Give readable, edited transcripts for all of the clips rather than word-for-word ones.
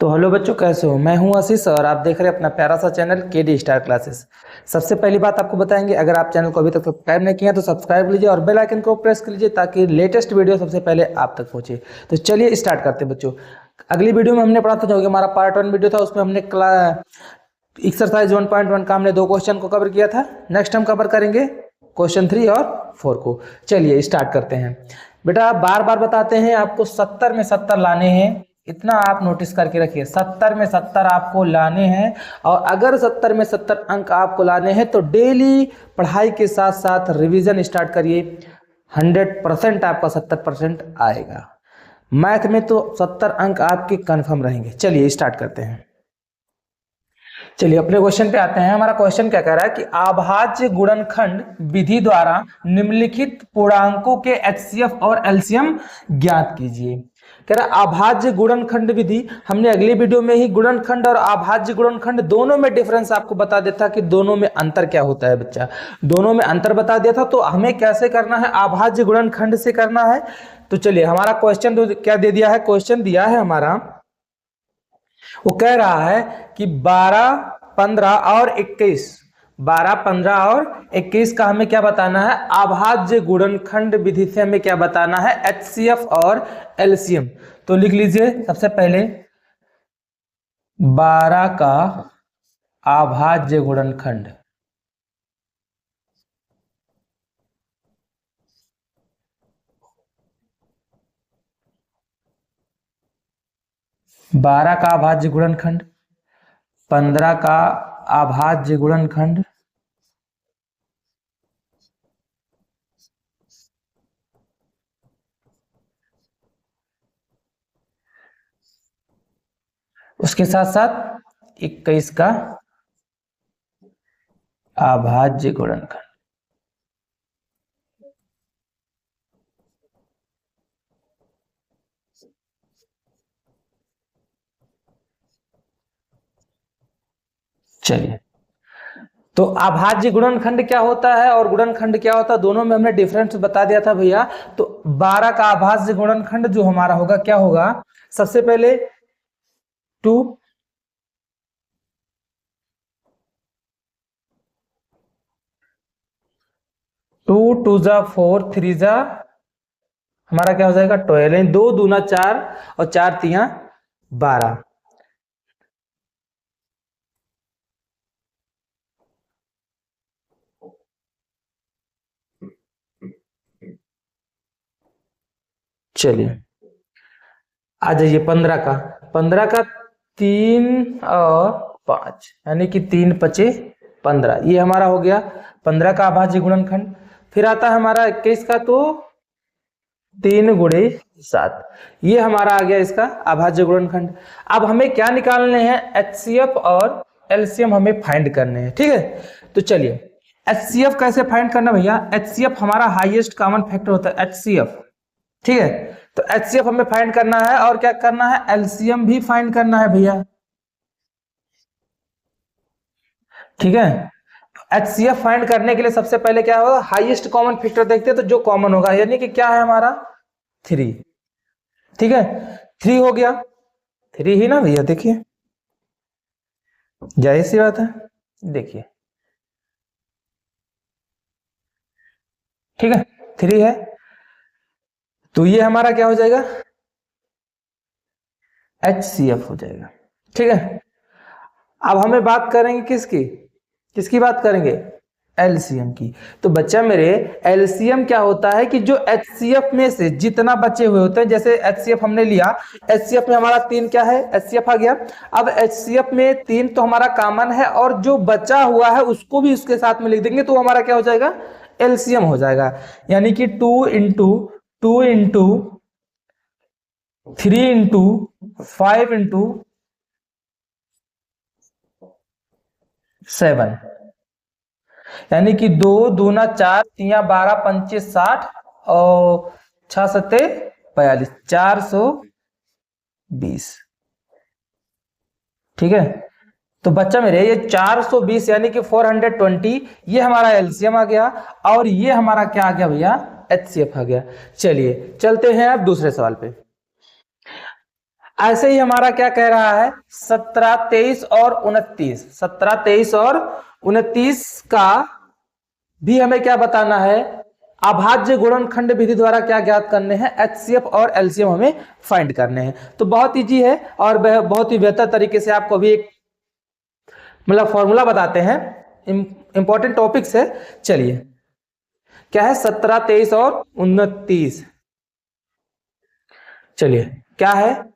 तो हेलो बच्चों, कैसे हो? मैं हूं आशीष और आप देख रहे हैं अपना प्यारा सा चैनल केडी स्टार क्लासेस। सबसे पहली बात आपको बताएंगे, अगर आप चैनल को अभी तक सब्सक्राइब नहीं किया तो सब्सक्राइब लीजिए और बेल आइकन को प्रेस कर लीजिए ताकि लेटेस्ट वीडियो सबसे पहले आप तक पहुंचे। तो चलिए स्टार्ट करते हैं बच्चों। अगली वीडियो में हमने पढ़ा था, जो कि हमारा पार्ट 1 वीडियो था, उसमें हमने एक्सरसाइज 1.1 का हमने 2 क्वेश्चन को कवर किया था। नेक्स्ट हम कवर करेंगे क्वेश्चन 3 और 4 को। चलिए स्टार्ट करते हैं। बेटा बार बार बताते हैं आपको 70 में 70 लाने हैं, इतना आप नोटिस करके रखिए। 70 में 70 आपको लाने हैं और अगर 70 में 70 अंक आपको लाने हैं तो डेली पढ़ाई के साथ साथ रिवीजन स्टार्ट करिए। 100% आपका 70% आएगा। मैथ में तो 70 अंक आपके कंफर्म रहेंगे। चलिए स्टार्ट करते हैं। चलिए अपने क्वेश्चन पे आते हैं। हमारा क्वेश्चन क्या कह रहा है कि अभाज्य गुणनखंड विधि द्वारा निम्नलिखित पूर्णांकों के एचसीएफ और एलसीएम ज्ञात कीजिए। कह रहा है अभाज्य गुणनखंड विधि। हमने अगली वीडियो में ही गुणनखंड और अभाज्य गुणनखंड दोनों में डिफरेंस आपको बता देता कि दोनों में अंतर क्या होता है। बच्चा दोनों में अंतर बता दिया था, तो हमें कैसे करना है? अभाज्य गुणनखंड से करना है। तो चलिए हमारा क्वेश्चन तो क्या दे दिया है, क्वेश्चन दिया है हमारा, वो कह रहा है कि 12, 15 और 21, 12, 15 और 21 का हमें क्या बताना है? अभाज्य गुणनखंड विधि से हमें क्या बताना है? एचसीएफ और एलसीएम। तो लिख लीजिए सबसे पहले 12 का अभाज्य गुणनखंड, बारह का अभाज्य गुणनखंड, 15 का अभाज्य गुणनखंड, उसके साथ साथ 21 का अभाज्य गुणनखंड। चलिए, तो अभाज्य गुणनखंड क्या होता है और गुणनखंड क्या होता है, दोनों में हमने डिफरेंस बता दिया था भैया। तो 12 का अभाज्य गुणनखंड जो हमारा होगा क्या होगा? सबसे पहले 2, 2 2 जा 4, 3 जा हमारा क्या हो जाएगा? 12। 2 दूना 4 और 4 तिया 12। चलिए आ जाइए 15 का। 15 का 3 और 5 यानी कि 3 पचे 15, ये हमारा हो गया 15 का अभाज्य गुणनखंड। फिर आता है हमारा 21 का, तो 3 गुणे 7, ये हमारा आ गया इसका अभाज्य गुणनखंड। अब हमें क्या निकालने हैं? एचसीएफ और एलसीएम हमें फाइंड करने हैं। ठीक है, तो चलिए एचसीएफ कैसे फाइंड करना भैया? एचसीएफ हमारा हाईएस्ट कॉमन फैक्टर होता है एचसीएफ। ठीक है, तो एचसीएफ हमें फाइंड करना है और क्या करना है? एलसीएम भी फाइंड करना है भैया। ठीक है, एचसीएफ फाइंड करने के लिए सबसे पहले क्या होगा? हाईएस्ट कॉमन फैक्टर देखते हैं, तो जो कॉमन होगा यानी कि क्या है हमारा? 3। ठीक है, 3 हो गया। 3 ही ना भैया, देखिए जाहिर सी बात है, देखिए। ठीक है, 3 है, तो ये हमारा क्या हो जाएगा? एचसीएफ हो जाएगा। ठीक है, अब हमें बात करेंगे किसकी? किसकी बात करेंगे? एलसीएम की। तो बच्चा मेरे एलसीएम क्या होता है कि जो एचसीएफ में से जितना बचे हुए होते हैं, जैसे एचसीएफ हमने लिया, एचसीएफ में हमारा 3 क्या है? एचसीएफ आ गया। अब एचसीएफ में 3 तो हमारा कॉमन है और जो बचा हुआ है उसको भी उसके साथ में लिख देंगे, तो हमारा क्या हो जाएगा? एलसीएम हो जाएगा। यानी कि 2 इंटू 2 इंटू 3 इंटू 5 इंटू 7, यानी कि 2 दूना 4, 3 12, 5 60 और 6 7 42, 420। ठीक है, तो बच्चा मेरे ये 420 यानी कि 420, ये हमारा एलसीएम आ गया और ये हमारा क्या आ गया भैया? एचसीएफ आ गया। चलिए चलते हैं अब दूसरे सवाल पे। ऐसे ही हमारा क्या कह रहा है, 17, 23 और 29, 17, 23 और 29 का भी हमें क्या बताना है, अभाज्य गुणनखंड विधि द्वारा क्या ज्ञात करने हैं, एचसीएफ और एलसीएम हमें फाइंड करने हैं। तो बहुत इजी है और बहुत ही बेहतर तरीके से आपको भी एक मतलब फॉर्मूला बताते हैं, इंपॉर्टेंट टॉपिक्स है। चलिए क्या है, 17, 23 और 29, चलिए क्या है,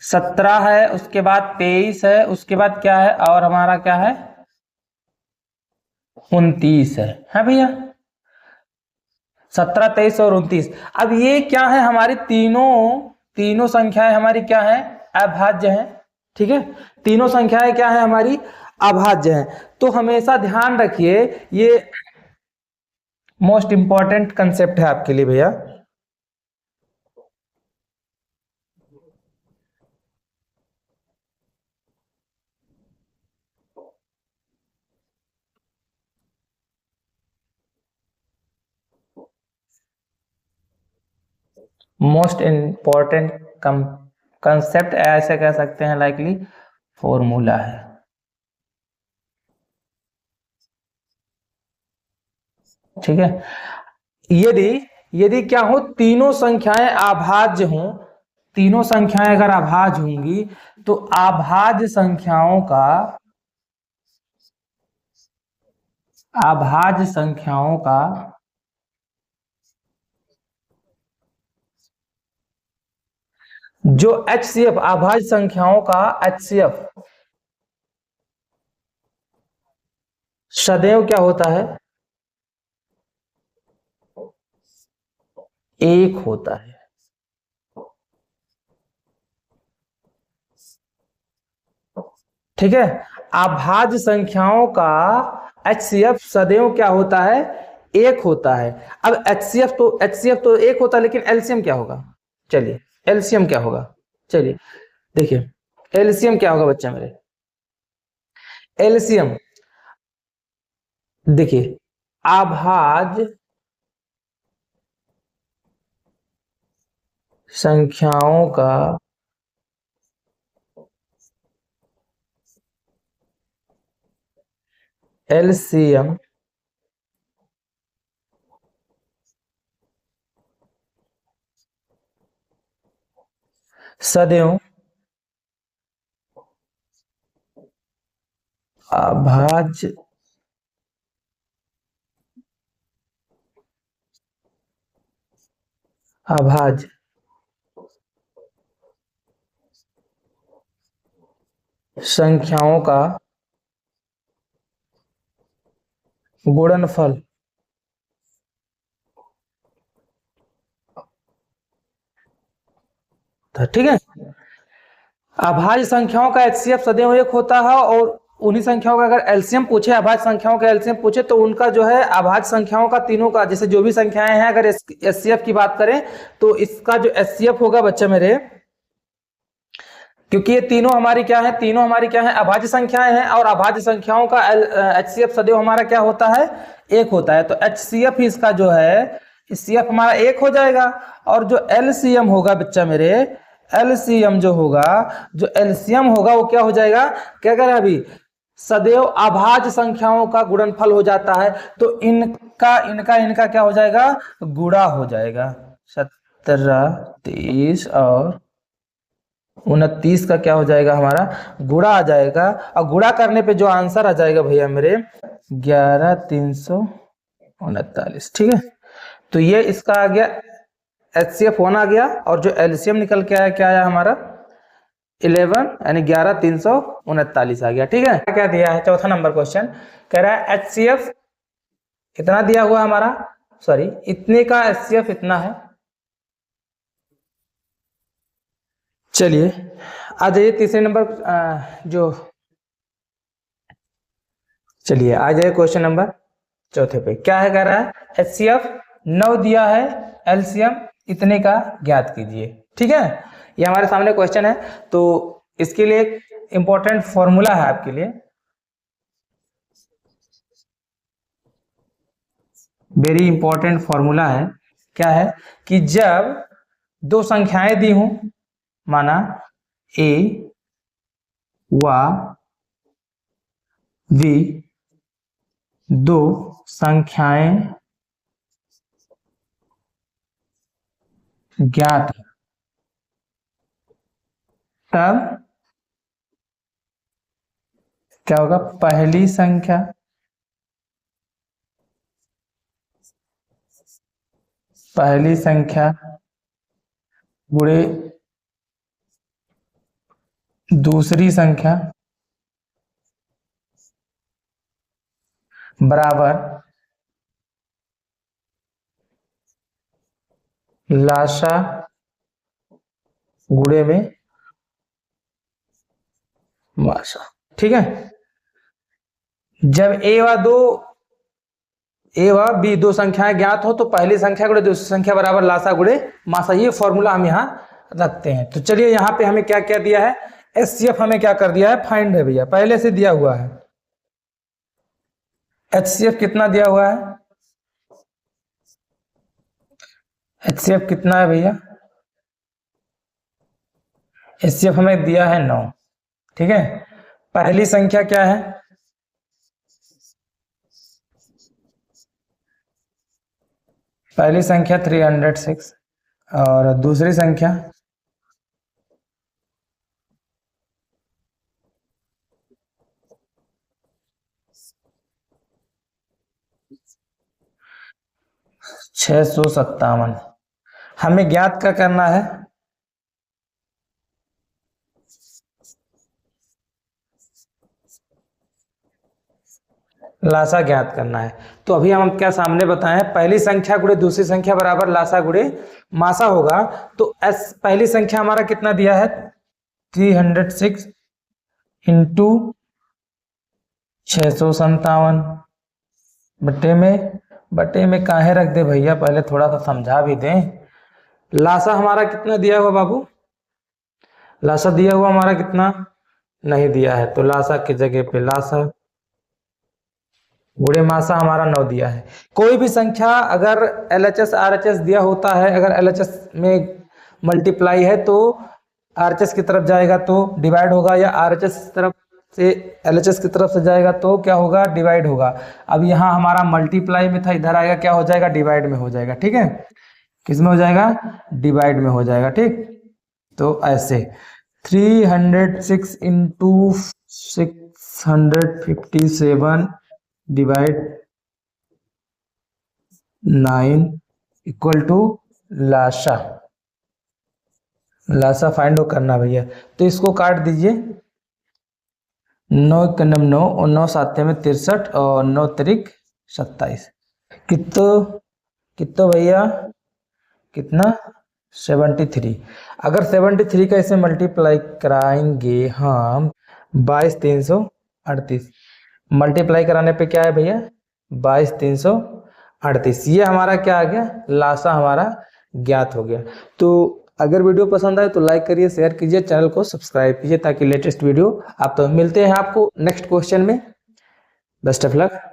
17 है, उसके बाद 23 है, उसके बाद क्या है, और हमारा क्या है, 29 है भैया, 17, 23 और 29। अब ये क्या है, हमारी तीनों संख्याएं हमारी क्या है, अभाज्य हैं। ठीक है, तीनों संख्याएं क्या है हमारी, अभाज्य हैं। तो हमेशा ध्यान रखिए, ये मोस्ट इंपॉर्टेंट कंसेप्ट है आपके लिए भैया। मोस्ट इंपॉर्टेंट कंसेप्ट ऐसे कह सकते हैं, लाइकली फॉर्मूला है। ठीक है, यदि यदि क्या हो, तीनों संख्याएं अभाज्य हों, तीनों संख्याएं अगर अभाज्य होंगी तो अभाज्य संख्याओं का जो एचसीएफ, अभाज्य संख्याओं का एचसीएफ सदैव क्या होता है, एक होता है। ठीक है, अभाज्य संख्याओं का एचसीएफ सदैव क्या होता है, एक होता है। अब एचसीएफ तो एक होता है, लेकिन एलसीएम क्या होगा, चलिए एलसीएम क्या होगा, चलिए देखिए एलसीएम क्या होगा बच्चा मेरे, एलसीएम देखिए, अभाज्य संख्याओं का एलसीएम सदैव अभाज्य अभाज्य संख्याओं का गुणनफल था। ठीक है, अभाज्य संख्याओं का एचसीएफ सदैव एक होता है, और उन्हीं संख्याओं का अगर एलसीएम पूछे, अभाज्य संख्याओं का एलसीएम पूछे, तो उनका जो है अभाज्य संख्याओं का तीनों का, जैसे जो भी संख्याएं हैं, अगर एचसीएफ की बात करें तो इसका जो एचसीएफ होगा बच्चे मेरे, क्योंकि ये तीनों हमारी क्या है, तीनों हमारी क्या है, अभाज्य संख्याएं हैं, और अभाज्य संख्याओं का एचसीएफ सदैव हमारा क्या होता है, एक होता है। तो एचसीएफ इसका जो है, सीएफ हमारा एक हो जाएगा, और जो एलसीएम होगा बच्चा मेरे, एलसीएम जो होगा, जो एलसीएम होगा वो क्या हो जाएगा, क्या कह रहा है अभी, सदैव अभाज्य संख्याओं का गुणनफल हो जाता है। तो इनका इनका इनका क्या हो जाएगा, गुणा हो जाएगा। 17, 23 और 29 का क्या हो जाएगा, हमारा गुणा आ जाएगा, और गुणा करने पे जो आंसर आ जाएगा भैया मेरे, 11,339। ठीक है, तो ये इसका आ गया, एचसीएफ 1 आ गया, और जो एलसीएम निकल के आया क्या आया हमारा, 11, यानी 11,339 आ गया। ठीक है, क्या दिया है, चौथा नंबर क्वेश्चन कह रहा है एचसीएफ इतना दिया हुआ हमारा, सॉरी इतने का एचसीएफ इतना है। चलिए आ जाइए तीसरे नंबर, जो चलिए आ जाइए क्वेश्चन नंबर चौथे पे, क्या है कह रहा है, एचसीएफ 9 दिया है, एलसीएम इतने का ज्ञात कीजिए। ठीक है, ये हमारे सामने क्वेश्चन है, तो इसके लिए एक इंपॉर्टेंट फॉर्मूला है आपके लिए, वेरी इंपॉर्टेंट फॉर्मूला है। क्या है कि जब दो संख्याएं दी हूं, माना ए व बी, दो संख्याएं ज्ञात, तब क्या होगा, पहली संख्या गुणे दूसरी संख्या बराबर लासा गुणे में मासा। ठीक है, जब ए व बी दो संख्याएं ज्ञात हो तो पहली संख्या गुणे दूसरी संख्या बराबर लासा गुणे मासा, ये फॉर्मूला हम यहाँ रखते हैं। तो चलिए यहाँ पे हमें क्या क्या दिया है, एचसीएफ हमें क्या कर दिया है, फाइंड है भैया, पहले से दिया हुआ है। एचसीएफ कितना दिया हुआ है, एचसीएफ कितना है भैया, एचसीएफ हमें दिया है 9। ठीक है, पहली संख्या क्या है, पहली संख्या 306 और दूसरी संख्या 657। हमें ज्ञात क्या करना है, लासा ज्ञात करना है। तो अभी हम क्या सामने बताएं, पहली संख्या गुणे दूसरी संख्या बराबर लासा गुणे मासा होगा। तो एस पहली संख्या हमारा कितना दिया है, 306 इंटू 657 बटे में काहे रख दे भैया, पहले थोड़ा सा समझा भी दें। लासा हमारा कितना दिया हुआ बाबू, लासा दिया हुआ हमारा कितना नहीं दिया है, तो लासा की जगह पे लासा गुणे मासा हमारा 9 दिया है। कोई भी संख्या अगर एलएचएस आरएचएस दिया होता है, अगर एलएचएस में मल्टीप्लाई है तो आरएचएस की तरफ जाएगा तो डिवाइड होगा, या आरएचएस तरफ से एलएचएस की तरफ से जाएगा तो क्या होगा, डिवाइड होगा। अब यहाँ हमारा मल्टीप्लाई में था, इधर आएगा क्या हो जाएगा, डिवाइड में हो जाएगा। ठीक है, किस में हो जाएगा, डिवाइड में हो जाएगा। ठीक, तो ऐसे 306 इंटू 657 डिवाइड 9 इक्वल टू लासा फाइंड आउट करना भैया। तो इसको काट दीजिए, 9 कनम 9 और 9 साते में 63 और 9 तिरिक 27, कितो भैया, कितना 73। अगर 73 का इसे मल्टीप्लाई कराएंगे हम 22,338, मल्टीप्लाई कराने पे क्या है भैया, 22,338, ये हमारा क्या आ गया, लासा हमारा ज्ञात हो गया। तो अगर वीडियो पसंद आए तो लाइक करिए, शेयर कीजिए, चैनल को सब्सक्राइब कीजिए ताकि लेटेस्ट वीडियो आप तो मिलते हैं आपको नेक्स्ट क्वेश्चन में। Best of luck.